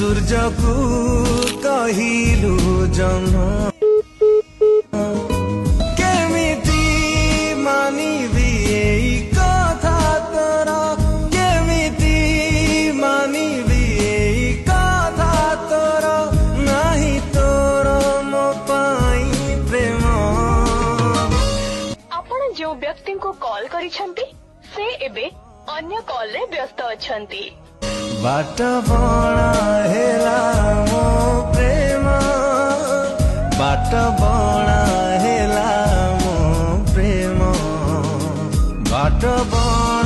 सूर्य को कहिलु जन्म केमिति मानिबी एई कथा तोर केमिति मानिबी एई कथा तोर नाही तोर मो पाई प्रेम। आपण जो व्यक्ति को कॉल करिसंती से एबे अन्य कॉल रे व्यस्त अछंती। बाट बणा हेला मो प्रेम बाट बणा हेला मो प्रेम बाट बणा